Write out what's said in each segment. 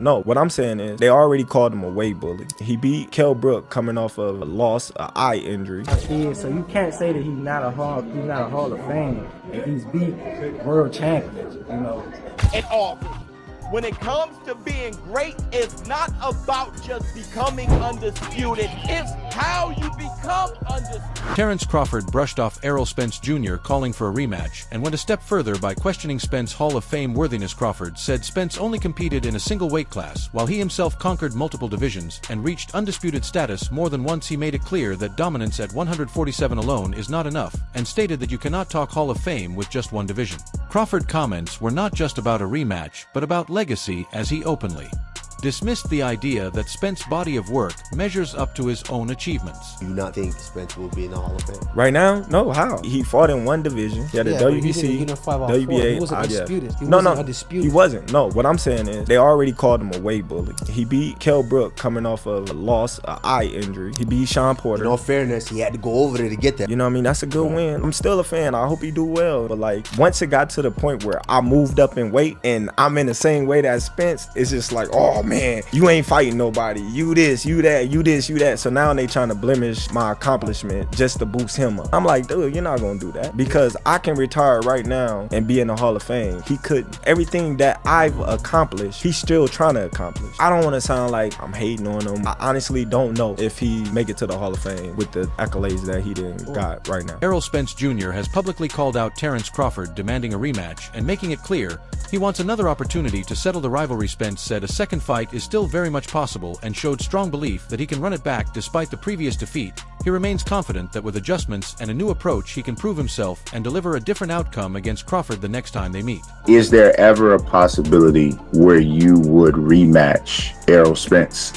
No, what I'm saying is they already called him a weight bully. He beat Kell Brook coming off of a loss, an eye injury. So you can't say that he's not a Hall of Fame if he's beat world champions, you know. And all when it comes to being great, it's not about just becoming undisputed. It's how you become undisputed. Terence Crawford brushed off Errol Spence Jr. calling for a rematch and went a step further by questioning Spence's Hall of Fame worthiness. Crawford said Spence only competed in a single weight class while he himself conquered multiple divisions and reached undisputed status more than once. He made it clear that dominance at 147 alone is not enough and stated that you cannot talk Hall of Fame with just one division. Crawford comments were not just about a rematch but about legacy, as he openly dismissed the idea that Spence's body of work measures up to his own achievements. Do you not think Spence will be in the Hall of Fame? Right now? No, how? He fought in one division. He had a WBC, he didn't fight off WBA. He wasn't undisputed. He no, wasn't no, undisputed. he wasn't. No, what I'm saying is they already called him a weight bully. He beat Kell Brook coming off of a loss, an eye injury. He beat Shawn Porter. In all fairness, he had to go over there to get that. You know what I mean? That's a good win. I'm still a fan. I hope he do well. But like, once it got to the point where I moved up in weight and I'm in the same weight as Spence, it's just like, oh man, you ain't fighting nobody. You this, you that, you this, you that. So now they trying to blemish my accomplishment just to boost him up. I'm like, dude, you're not gonna do that, because I can retire right now and be in the Hall of Fame. He couldn't. Everything that I've accomplished, he's still trying to accomplish. I don't want to sound like I'm hating on him. I honestly don't know if he make it to the Hall of Fame with the accolades that he didn't got right now. Errol Spence Jr. has publicly called out Terence Crawford, demanding a rematch and making it clear he wants another opportunity to settle the rivalry. Spence said a second fight is still very much possible and showed strong belief that he can run it back despite the previous defeat. He remains confident that with adjustments and a new approach he can prove himself and deliver a different outcome against Crawford the next time they meet. Is there ever a possibility where you would rematch Errol Spence?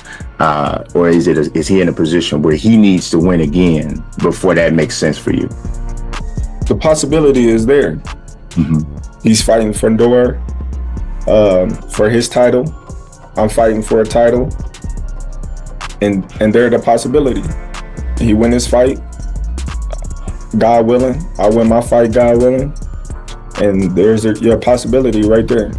Or is he in a position where he needs to win again before that makes sense for you? The possibility is there. He's fighting for Dor, for his title. I'm fighting for a title, and there's the possibility. He win his fight, God willing. I win my fight, God willing, and there's your possibility right there.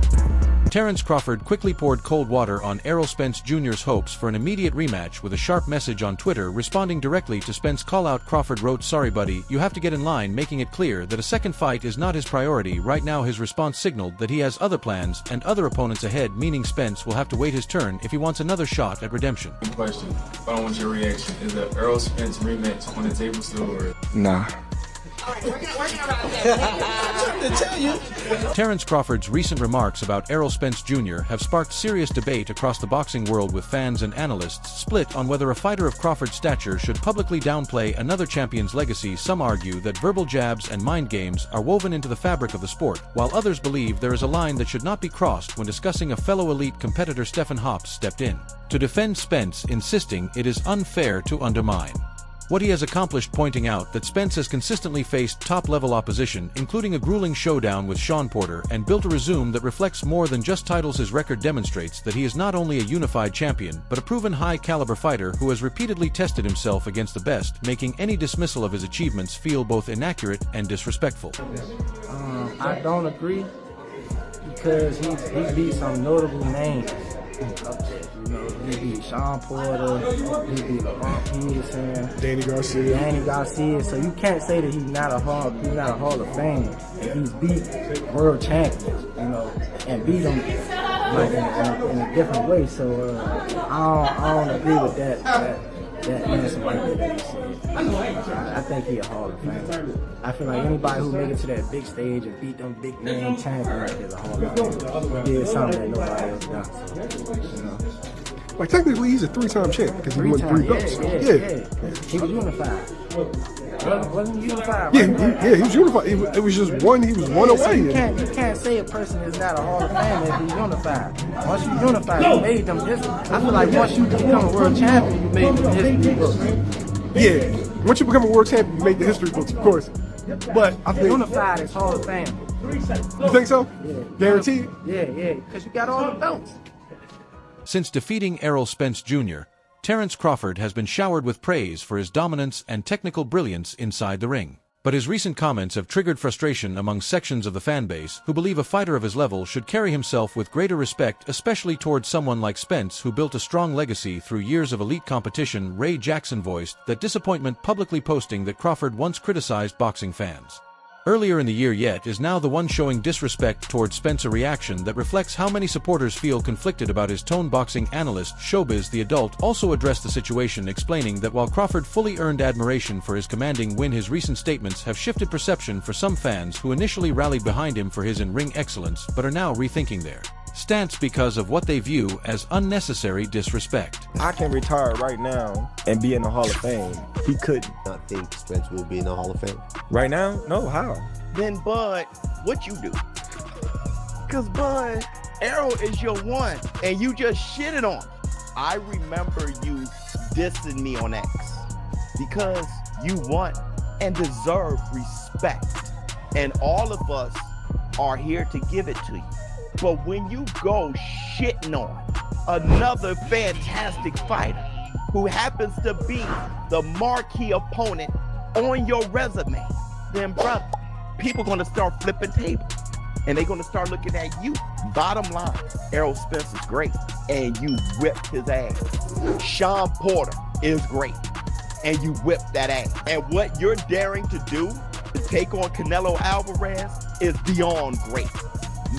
Terence Crawford quickly poured cold water on Errol Spence Jr.'s hopes for an immediate rematch with a sharp message on Twitter responding directly to Spence's call-out. Crawford wrote, "Sorry buddy, you have to get in line," making it clear that a second fight is not his priority right now. His response signaled that he has other plans and other opponents ahead, meaning Spence will have to wait his turn if he wants another shot at redemption. Question, I don't want your reaction. Is the Errol Spence rematch on the table still, or? Nah. Terence Crawford's recent remarks about Errol Spence Jr. have sparked serious debate across the boxing world, with fans and analysts split on whether a fighter of Crawford's stature should publicly downplay another champion's legacy. Some argue that verbal jabs and mind games are woven into the fabric of the sport, while others believe there is a line that should not be crossed when discussing a fellow elite competitor. Stephen Hops stepped in to defend Spence, insisting it is unfair to undermine what he has accomplished, pointing out that Spence has consistently faced top-level opposition, including a grueling showdown with Shawn Porter, and built a resume that reflects more than just titles. His record demonstrates that he is not only a unified champion, but a proven high-caliber fighter who has repeatedly tested himself against the best, making any dismissal of his achievements feel both inaccurate and disrespectful. I don't agree, because he beat some notable names. You know, he beat Shawn Porter, he beat Peterson, Danny Garcia. So you can't say that he's not a Hall of Fame if he's beat world champions, you know, and beat them like in a different way. So I don't agree with that answer right there that he said. I think he's a Hall of Fame. I feel like anybody who made it to that big stage and beat them big name champions is a Hall of Fame. He did something that nobody else done. So, you know. Like, technically, he's a three-time champ because he won 3 belts. Yeah. He was unified. Wasn't he unified? Yeah, he was unified. It was just one. He was one away. So you can't say a person is not a Hall of Famer if he's unified. Once you unified, you made them history. I feel like once you become a world champion, you made the history books. Yeah, once you become a world champion, you make the history books, of course. But I think unified is Hall of Fame. You think so? Yeah. Guaranteed? Yeah, because you got all the belts. Since defeating Errol Spence Jr., Terence Crawford has been showered with praise for his dominance and technical brilliance inside the ring. But his recent comments have triggered frustration among sections of the fanbase who believe a fighter of his level should carry himself with greater respect, especially towards someone like Spence who built a strong legacy through years of elite competition. Ray Jackson voiced that disappointment, publicly posting that Crawford once criticized boxing fans earlier in the year, yet is now the one showing disrespect towards Spence, a reaction that reflects how many supporters feel conflicted about his tone. Boxing analyst Showbiz the Adult also addressed the situation, explaining that while Crawford fully earned admiration for his commanding win, his recent statements have shifted perception for some fans who initially rallied behind him for his in-ring excellence but are now rethinking their stance because of what they view as unnecessary disrespect. I can retire right now and be in the Hall of Fame. He couldn't. I think Spence will be in the Hall of Fame. Right now? No, how? Then Bud, what you do? Cause Bud, Errol is your one, and you just shitted on him. I remember you dissing me on X because you want and deserve respect, and all of us are here to give it to you. But when you go shitting on another fantastic fighter who happens to be the marquee opponent on your resume, then brother, people gonna start flipping tables and they're gonna start looking at you. Bottom line, Errol Spence is great and you whipped his ass. Shawn Porter is great and you whipped that ass. And what you're daring to do to take on Canelo Alvarez is beyond great.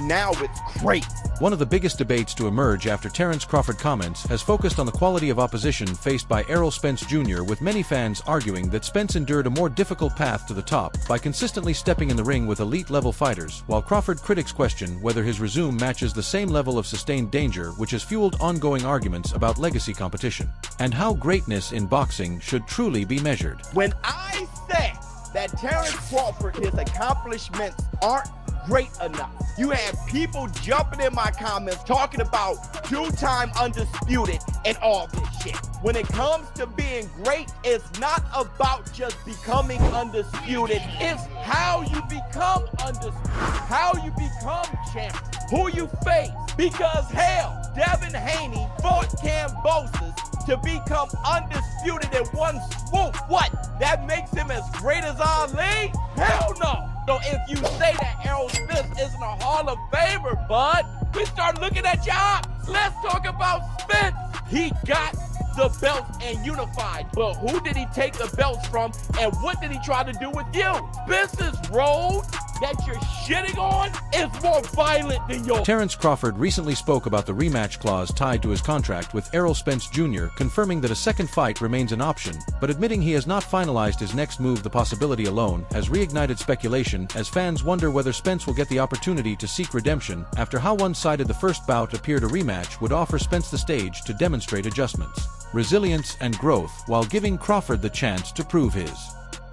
Now it's great. One of the biggest debates to emerge after Terence Crawford comments has focused on the quality of opposition faced by Errol Spence Jr., with many fans arguing that Spence endured a more difficult path to the top by consistently stepping in the ring with elite-level fighters, while Crawford critics question whether his resume matches the same level of sustained danger, which has fueled ongoing arguments about legacy competition and how greatness in boxing should truly be measured. When I say that Terence Crawford, his accomplishments aren't great enough, you had people jumping in my comments talking about two-time undisputed and all this shit. When it comes to being great, it's not about just becoming undisputed. It's how you become undisputed, how you become champion, who you face. Because hell, Devin Haney fought Cambosis to become undisputed in one swoop. What? That makes him as great as Ali? Hell no. So if you say that Errol Spence isn't a Hall of Famer, bud, we start looking at your ops. Let's talk about Spence. He got the belts and unified, but who did he take the belts from and what did he try to do with you? Spence's road that you're shitting on is more violent than yours. Terence Crawford recently spoke about the rematch clause tied to his contract with Errol Spence Jr., confirming that a second fight remains an option, but admitting he has not finalized his next move. The possibility alone has reignited speculation as fans wonder whether Spence will get the opportunity to seek redemption after how one-sided the first bout appeared. A rematch would offer Spence the stage to demonstrate adjustments, resilience, and growth while giving Crawford the chance to prove his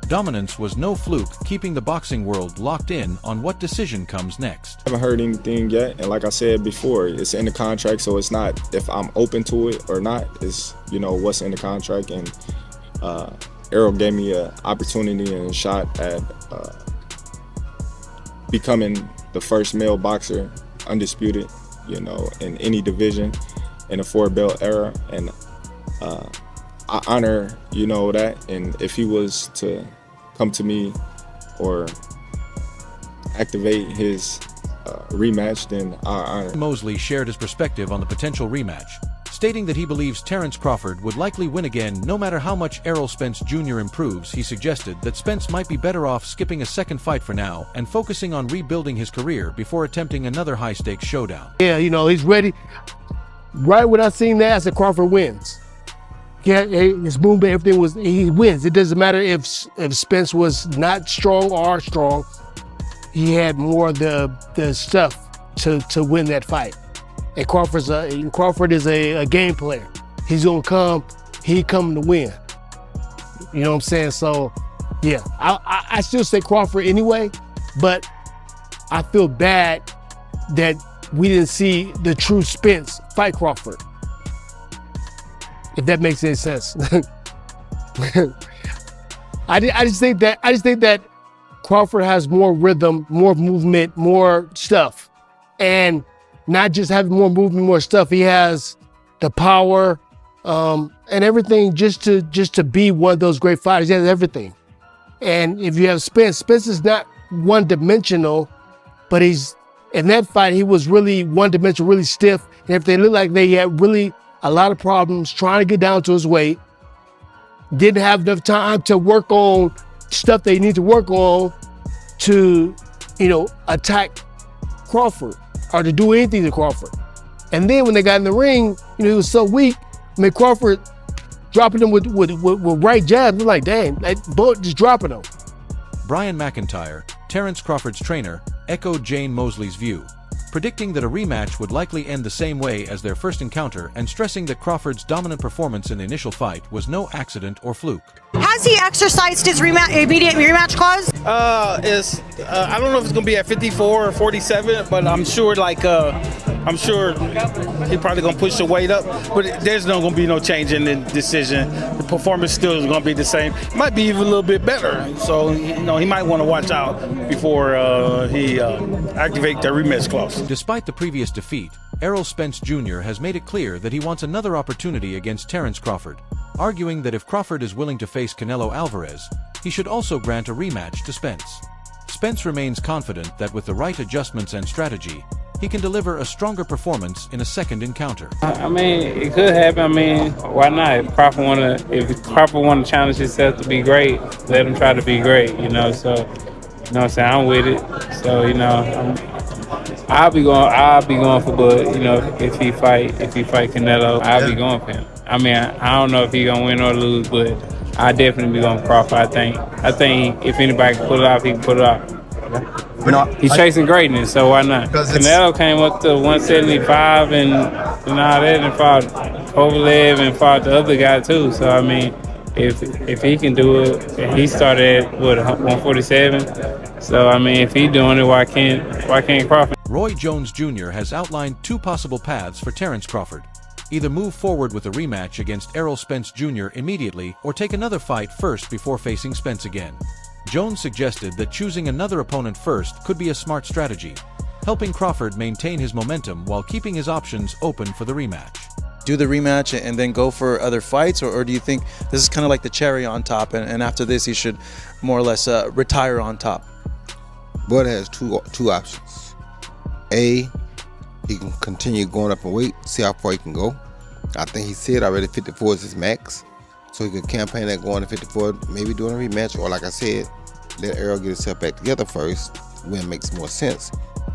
dominance was no fluke, keeping the boxing world locked in on what decision comes next. I haven't heard anything yet, and like I said before, it's in the contract, so it's not if I'm open to it or not. It's, you know, what's in the contract, and Errol gave me an opportunity and a shot at becoming the first male boxer undisputed, you know, in any division in a 4-belt era, and I honor, you know, that. And if he was to come to me or activate his rematch, then I honor. Mosley shared his perspective on the potential rematch, stating that he believes Terence Crawford would likely win again no matter how much Errol Spence Jr. improves. He suggested that Spence might be better off skipping a second fight for now and focusing on rebuilding his career before attempting another high-stakes showdown. Yeah, you know, he's ready. Right when I seen that, I said Crawford wins. Yeah, his movement, everything was, he wins. It doesn't matter if Spence was not strong or strong. He had more of the stuff to win that fight. And Crawford is a game player. He's gonna come, he coming to win. You know what I'm saying? So, yeah, I still say Crawford anyway, but I feel bad that we didn't see the true Spence fight Crawford. If that makes any sense. I just think that Crawford has more rhythm, more movement, more stuff. And not just having more movement, more stuff, he has the power and everything just to be one of those great fighters. He has everything. And if you have Spence, Spence is not one-dimensional, but he's in that fight, he was really one-dimensional, really stiff. And if they looked like they had really a lot of problems trying to get down to his weight, didn't have enough time to work on stuff they need to work on to, attack Crawford or to do anything to Crawford. And then when they got in the ring, he was so weak. Crawford dropping him with right jabs. They're like, dang, that boat just dropping him. Brian McIntyre, Terence Crawford's trainer, echoed Jane Mosley's view, predicting that a rematch would likely end the same way as their first encounter and stressing that Crawford's dominant performance in the initial fight was no accident or fluke. Has he exercised his immediate rematch clause? I don't know if it's gonna be at 54 or 47, but I'm sure he's probably gonna push the weight up. But there's not gonna be no change in the decision. The performance still is gonna be the same. Might be even a little bit better. So he might want to watch out before he activate the rematch clause. Despite the previous defeat, Errol Spence Jr. has made it clear that he wants another opportunity against Terence Crawford, arguing that if Crawford is willing to face Canelo Alvarez, he should also grant a rematch to Spence. Spence remains confident that with the right adjustments and strategy, he can deliver a stronger performance in a second encounter. It could happen. Why not? If Crawford want to challenge himself to be great, let him try to be great. So I'm with it. So I'll be going for Bud. If he fight Canelo, I'll be going for him. I don't know if he's gonna win or lose, but I definitely be going for Crawford. I think if anybody can pull it off, he can pull it off. He's chasing greatness, so why not? Canelo came up to 175 and all that, and fought Kovalev and fought the other guy too. So if he can do it, he started at 147. So if he's doing it, why can't Crawford? Roy Jones Jr. has outlined two possible paths for Terence Crawford. Either move forward with a rematch against Errol Spence Jr. immediately or take another fight first before facing Spence again. Jones suggested that choosing another opponent first could be a smart strategy, helping Crawford maintain his momentum while keeping his options open for the rematch. Do the rematch and then go for other fights, or do you think this is kind of like the cherry on top, and after this he should more or less retire on top? Bud has two options. A, he can continue going up in weight, see how far he can go. I think he said already 54 is his max. So he could campaign that going to 54, maybe doing a rematch, or like I said, let Errol get himself back together first, when it makes more sense,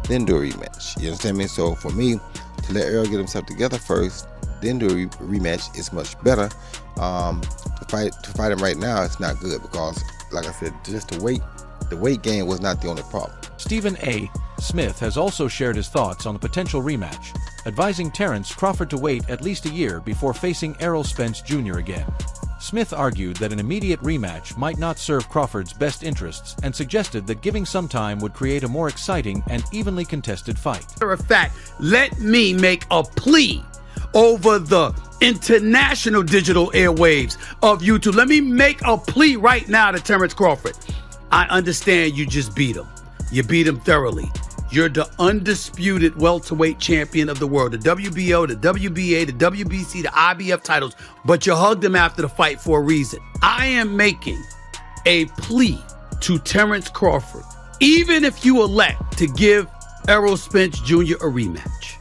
then do a rematch. You understand me? So for me, to let Errol get himself together first, then do a rematch is much better. To fight him right now, it's not good because, like I said, just the weight gain was not the only problem. Stephen A. Smith has also shared his thoughts on a potential rematch, advising Terence Crawford to wait at least a year before facing Errol Spence Jr. again. Smith argued that an immediate rematch might not serve Crawford's best interests and suggested that giving some time would create a more exciting and evenly contested fight. Matter of fact, let me make a plea over the international digital airwaves of YouTube. Let me make a plea right now to Terence Crawford. I understand you just beat him. You beat him thoroughly. You're the undisputed welterweight champion of the world, the WBO, the WBA, the WBC, the IBF titles, but you hugged him after the fight for a reason. I am making a plea to Terence Crawford, even if you elect to give Errol Spence Jr. a rematch.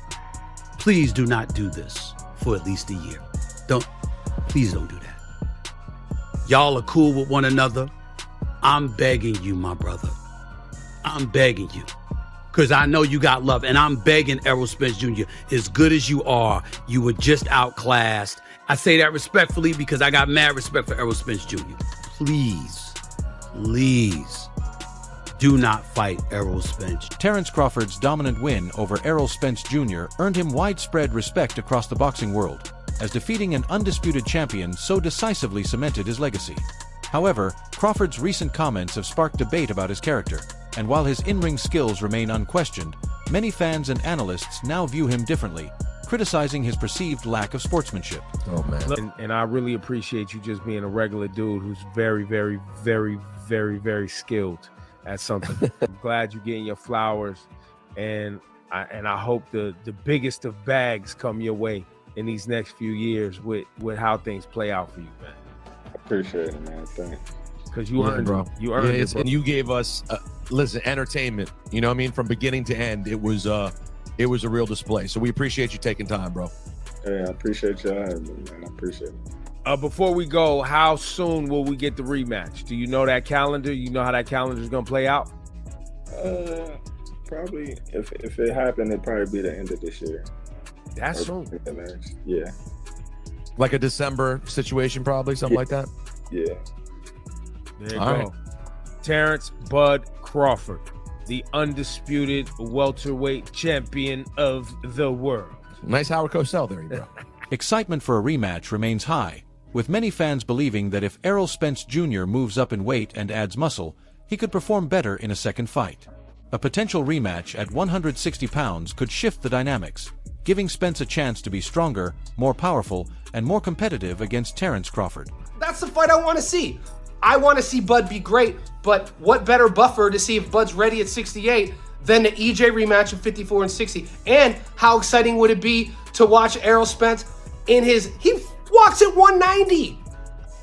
Please do not do this for at least a year. Please don't do that. Y'all are cool with one another. I'm begging you, my brother. I'm begging you. Because I know you got love, and I'm begging Errol Spence Jr., as good as you are, you were just outclassed. I say that respectfully because I got mad respect for Errol Spence Jr. Please, do not fight Errol Spence. Terence Crawford's dominant win over Errol Spence Jr. earned him widespread respect across the boxing world, as defeating an undisputed champion so decisively cemented his legacy. However, Crawford's recent comments have sparked debate about his character, and while his in-ring skills remain unquestioned, many fans and analysts now view him differently, criticizing his perceived lack of sportsmanship. Oh, man. And I really appreciate you just being a regular dude who's very, very, very, very, very skilled at something. I'm glad you're getting your flowers, and I hope the biggest of bags come your way in these next few years with how things play out for you, man. I appreciate it, man. Thanks. because you earned it. You earned it, bro. And you gave us, listen, entertainment. You know what I mean? From beginning to end, it was a real display. So we appreciate you taking time, bro. Hey, I appreciate y'all having me, man. I appreciate it. Before we go, how soon will we get the rematch? Do you know that calendar? You know how that calendar is gonna play out? Probably if it happened, it'd probably be the end of this year. That's soon. Yeah. Like a December situation, probably something like that. Yeah. There you All go. right. Terence Bud Crawford, the undisputed welterweight champion of the world. Nice Howard Cosell there, bro. Excitement for a rematch remains high, with many fans believing that if Errol Spence Jr. moves up in weight and adds muscle, he could perform better in a second fight. A potential rematch at 160 pounds could shift the dynamics, giving Spence a chance to be stronger, more powerful, and more competitive against Terence Crawford. That's the fight I want to see. I want to see Bud be great, but what better buffer to see if Bud's ready at 68 than the EJ rematch of 54 and 60? And how exciting would it be to watch Errol Spence he walks at 190.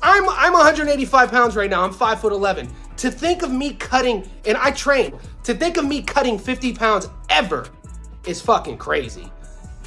I'm 185 pounds right now. I'm 5'11". To think of me cutting, and I train, to think of me cutting 50 pounds ever is fucking crazy.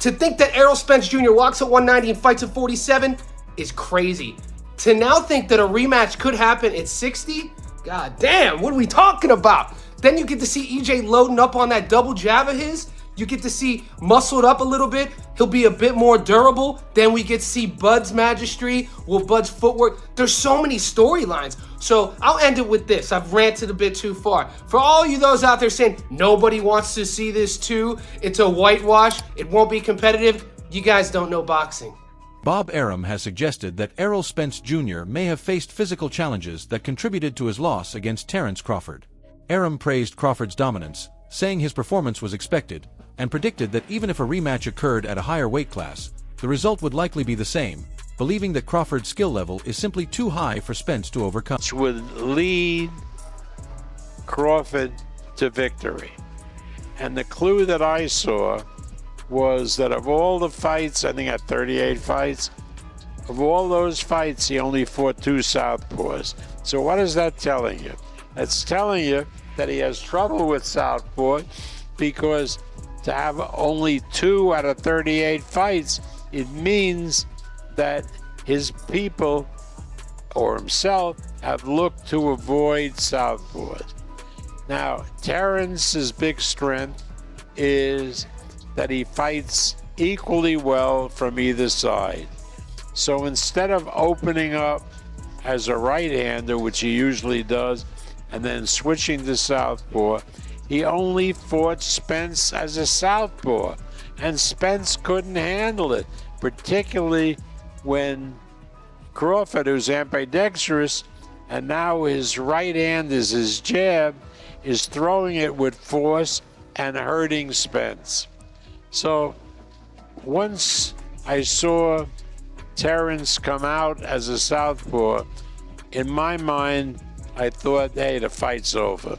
To think that Errol Spence Jr. walks at 190 and fights at 47 is crazy. To now think that a rematch could happen at 60, god damn, what are we talking about? Then you get to see EJ loading up on that double jab of his. You get to see muscled up a little bit. He'll be a bit more durable. Then we get to see Bud's magistry, Bud's footwork. There's so many storylines. So I'll end it with this. I've ranted a bit too far. For all you those out there saying, nobody wants to see this too, it's a whitewash, it won't be competitive, you guys don't know boxing. Bob Arum has suggested that Errol Spence Jr. may have faced physical challenges that contributed to his loss against Terence Crawford. Arum praised Crawford's dominance, saying his performance was expected, and predicted that even if a rematch occurred at a higher weight class, the result would likely be the same, believing that Crawford's skill level is simply too high for Spence to overcome. Which would lead Crawford to victory. And the clue that I saw was that of all the fights, I think at 38 fights, of all those fights, he only fought 2 southpaws. So what is that telling you? It's telling you that he has trouble with southpaw, because to have only 2 out of 38 fights, it means that his people or himself have looked to avoid southpaws. Now, Terence's big strength is that he fights equally well from either side. So instead of opening up as a right-hander, which he usually does, and then switching to southpaw, he only fought Spence as a southpaw, and Spence couldn't handle it, particularly when Crawford, who's ambidextrous, and now his right hand is his jab, is throwing it with force and hurting Spence. So once I saw Terence come out as a southpaw, in my mind, I thought, hey, the fight's over.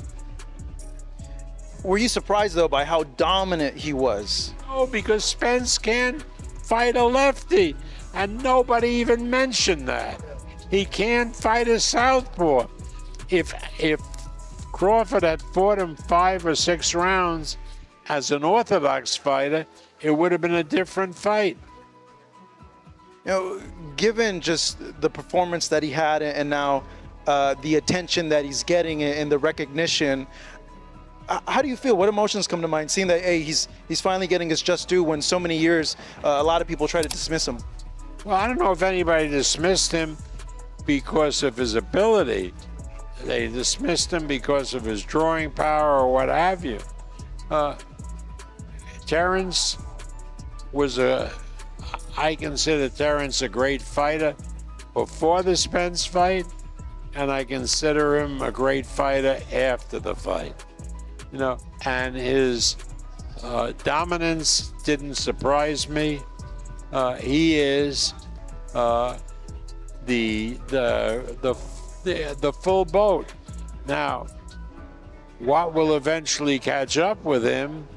Were you surprised, though, by how dominant he was? No, because Spence can't fight a lefty, and nobody even mentioned that. He can't fight a southpaw. If Crawford had fought him 5 or 6 rounds as an orthodox fighter, it would have been a different fight. You know, given just the performance that he had and now the attention that he's getting and the recognition, how do you feel? What emotions come to mind, seeing that, hey, he's finally getting his just due when so many years a lot of people try to dismiss him? Well, I don't know if anybody dismissed him because of his ability. They dismissed him because of his drawing power or what have you. Terence was I consider Terence a great fighter before the Spence fight, and I consider him a great fighter after the fight. You know, and his dominance didn't surprise me. He is the full boat. Now, what will eventually catch up with him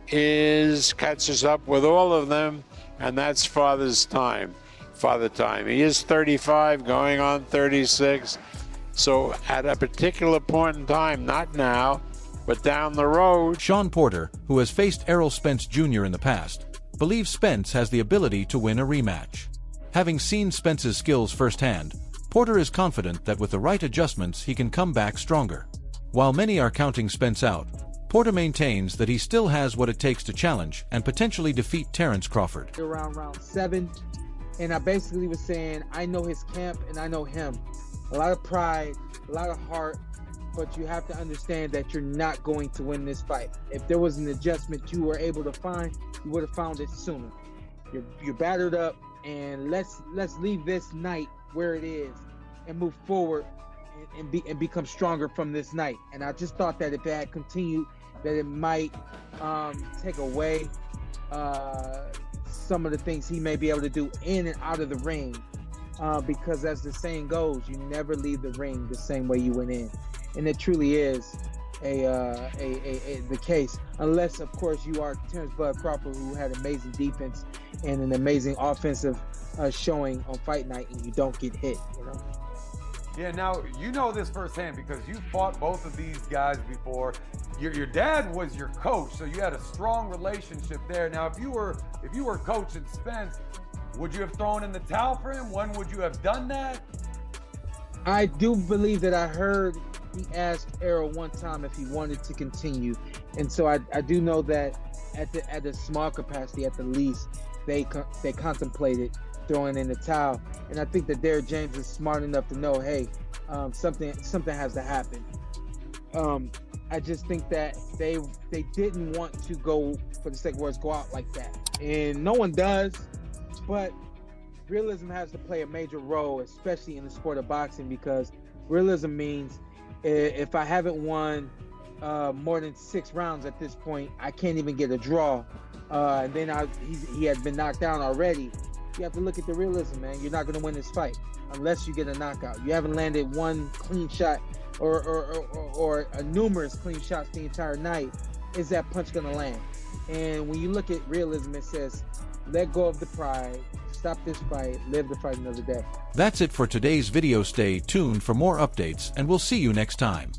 catches up with all of them, and that's father time. He is 35, going on 36. So at a particular point in time, not now, but down the road. Shawn Porter, who has faced Errol Spence Jr. in the past, believes Spence has the ability to win a rematch. Having seen Spence's skills firsthand, Porter is confident that with the right adjustments he can come back stronger. While many are counting Spence out, Porter maintains that he still has what it takes to challenge and potentially defeat Terence Crawford. Around round 7, and I basically was saying, I know his camp and I know him. A lot of pride, a lot of heart, but you have to understand that you're not going to win this fight. If there was an adjustment you were able to find, you would have found it sooner. You're battered up, and let's leave this night where it is and move forward and become stronger from this night. And I just thought that if it had continued, that it might take away some of the things he may be able to do in and out of the ring, because as the saying goes, you never leave the ring the same way you went in. And it truly is the case, unless of course you are Terence "Bud" Crawford, who had amazing defense and an amazing offensive showing on fight night, and you don't get hit, you know. Yeah, now you know this firsthand because you fought both of these guys before. Your dad was your coach, so you had a strong relationship there. Now, if you were coaching Spence, would you have thrown in the towel for him? When would you have done that? I do believe that I heard he asked Errol one time if he wanted to continue, and so I do know that at a small capacity, at the least, they contemplated throwing in the towel. And I think that Derrick James is smart enough to know, hey, something has to happen. I just think that they didn't want to go, for the sake of words, go out like that, and no one does. But realism has to play a major role, especially in the sport of boxing, because realism means if I haven't won more than 6 rounds at this point, I can't even get a draw, and then he had been knocked down already. You have to look at the realism, man. You're not going to win this fight unless you get a knockout. You haven't landed one clean shot or numerous clean shots the entire night. Is that punch going to land? And when you look at realism, it says, let go of the pride, stop this fight, live to fight another day. That's it for today's video. Stay tuned for more updates, and we'll see you next time.